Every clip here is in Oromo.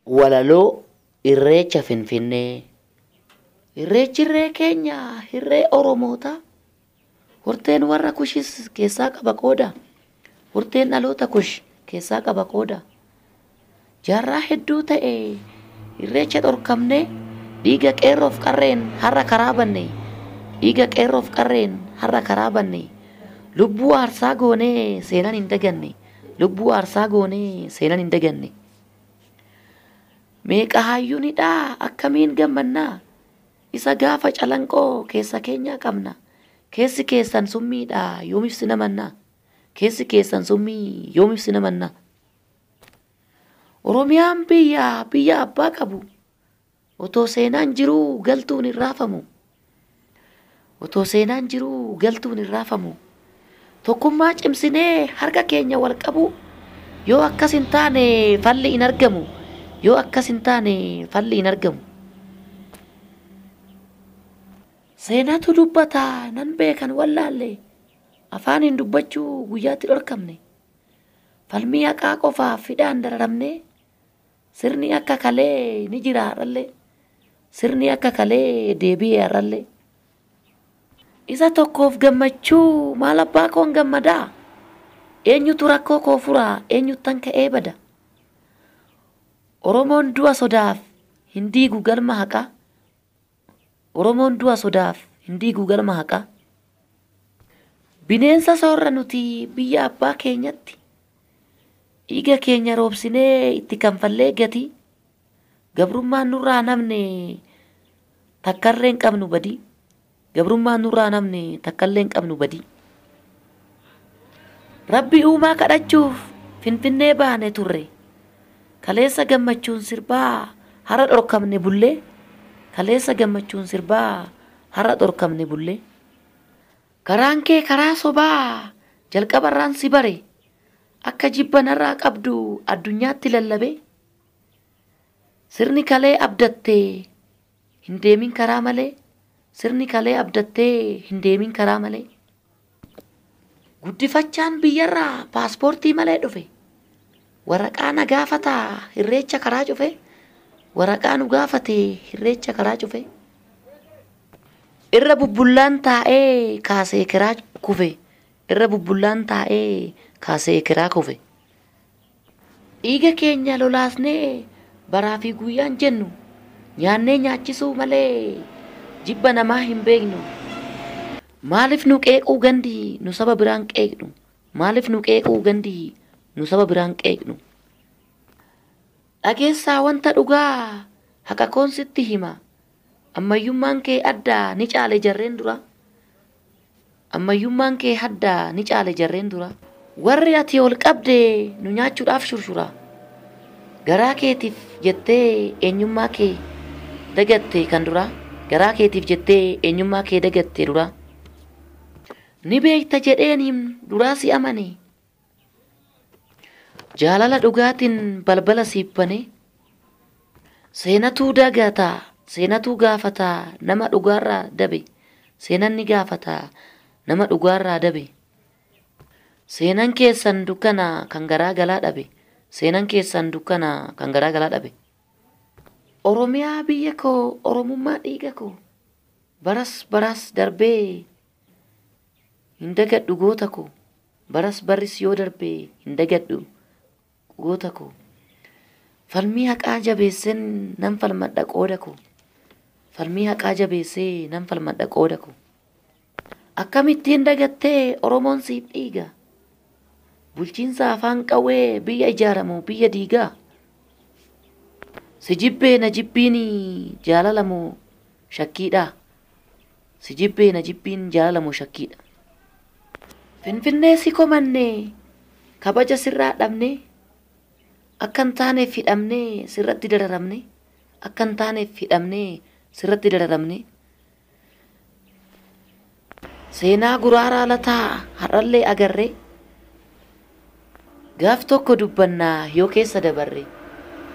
Walaloo Irreecha Finfinnee. Irreechi irree keenya irree Oromoota. Horteen warra Kushis keessaa qaba qooda. Horteen dhaloota Kush keessaa qaba qooda. Jaarraa hedduu ta'e irreecha dhorkamne dhiiga qeerroof qarreen har'a karaa banne. Dhiiga qeerroof qarreen har'a karaa banne. Lubbuu aarsaa goonee seenan hin daganne. Lubbuu aarsaa goonee seenan hin daganne. Meeqa hayyuunidhaa akkamiin gammannaa? Isa gaafa calanqoo keessa keenya qabna. Keessi keessan summiidhaa yoom ibsina mannaa? Keessi keessan summii yoom ibsina mannaa? Oromiyaan biyya abbaa qabu. Otoo seenaan jiruu galtuun hin raafamu. Otoo seenaan jiruu galtuun hin raafamu. Tokkummaa cimsinee harka keenya wal qabu. Yoo akkas hin taane falli hin argamu. Yoo akkas hin taane falli hin argamu. Seenatu dubbata nan beekan wallaalle. Afaaniin dubbachuu guyyaatti dhorkamne. Falmii haqaa qofaaf fidaan dararamne. Sirni akka kalee ni jira har'allee. Sirni akka kalee deebi'ee har'allee. Isa tokkoof gammachuu maal abbaa koon gammadaa? Eenyutu rakkoo koo furaa? Eenyuttan ka'ee bada? Oromoon du'a sodaaf hin diigu galma haqaa. Oromoon du'a sodaaf hin diigu galma haqaa. Bineensa soorra nuti biyya abbaa keenyatti. Dhiiga keenya roobsinee itti kanfallee gati. Gabrummaan nurraa namne takkallee hin qabnu badii. Gabrummaan nurraa namne takkallee hin qabnu badii. Rabbi uumaa kadhachuuf Finfinnee baane turre. Kaleessa gammachuun sirbaa har'a dhorkamne bullee. Kaleessa gammachuun sirbaa har'a dhorkamne bullee. Karaan kee karaa sobaa jalqabarraan si bare. Akka jibba narraa qabdu addunyaatti lallabe. Sirni kalee abdattee hin deemin karaa malee. Sirni kalee abdattee hin deemin karaa malee. Guddifachaan biyyarraa paaspoortii malee dhufe. Waraqaa na gaafataa irreecha karaa cufe. Waraqaa nu gaafate irreecha karaa cufe. Irra bubbullaan taa'ee kaasee kiraa kufe. Irra bubbullaan taa'ee kaasee kiraa kufe. Dhiiga keenya lolaasnee baraa fi guyyaan jennu. Nyaannee nyaachisuu malee jibba namaa hin beeknu. Maaliif nu qeequu gandi nu saba biraan qeeqnu? Maaliif nu qeequu gandi nu saba biraan qeeqnu? Dhageessaa wanta dhugaa haqa koon sitti hima. Ammayyummaan kee addaa ni caale jarreen dura. Ammayyummaan kee addaa ni caale jarreen dura. Warri ati ol qabde nu nyaachuudhaaf shurshura. Garaa keetiif jettee eenyummaa kee dagatte kan dura. Garaa keetiif jettee eenyummaa kee dagatte dura. Ni beekta jedheeniin duraa si amane. Jaalala dhugaatiin balbala siiphane. Seenatuu dagataa, seenatuu gaafataa nama dhugaarraa dabe. Seenan ni gaafataa nama dhugaarraa dabe. Seenan keessan dukkana kan garaa galaa dhabe. Seenan keessan dukkana kan garaa galaa dhabe. Oromiyaa biyya koo, Oromummaa dhiiga koo. Baras darbee hin dagadhu goota koo. Baris yoo darbee hin dagadhu goota koo. Falmii haqaa jabeesseen nan falmadha qooda koo. Falmii haqaa jabeessee nan falmadha qooda koo. Akkamittiin dagattee Oromoon siif dhiiga? Bulchiinsa afaan qawwee biyya ijaaramu biyya diigaa. Si jibbee na jibbiin jaalalamu shakkiidha. Si jibbee na jibbiin jaalalamu shakkiidha. Finfinnee si komanne kabaja sirraa dhabne. Akkan taaneef hidhamne sirratti dararamne. Akkan taaneef hidhamne sirratti dararamne. Seenaa guraaraa lataa har'allee agarre. Gaaf tokko dubbannaa yoo keessa dabarre.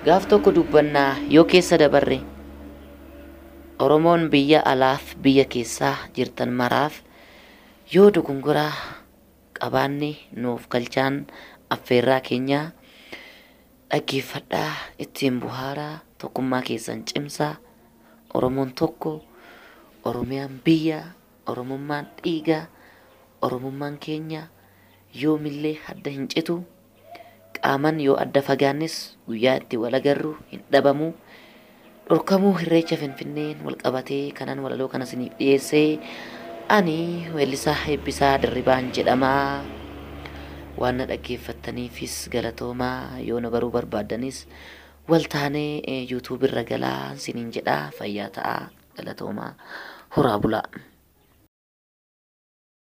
Gaaf tokko dubbannaa yoo keessa dabarre. Oromoon biyya alaaf biyya keessaa jirtan maraaf yoo dogongoraa qabaanne nuuf galchaan affeerraa keenyaa dhaggeeffadhaa, ittiin buhaaraa, tokkummaa keessan cimsaa. Oromoon tokko, Oromiyaan biyya, Oromummaan dhiiga, Oromummaan keenya yoomillee adda hin citu. Qaaman yoo adda fagaannes guyyaa itti wal agarru hin dhabamu. Dhorkamuu Irreecha Finfinneen wal qabatee kanan walaloo kana isiniif dhiyeessee ani weellisaa Eebbisaa Dirribaan jedhamaa. Waan na dhaggeeffattaniifis galatoomaa. Yoo na baruu barbaaddanis wal taanee YouTube irra galaa isiniin jedhaa. Fayyaa ta'aa. Galatoomaa. Horaa bulaa.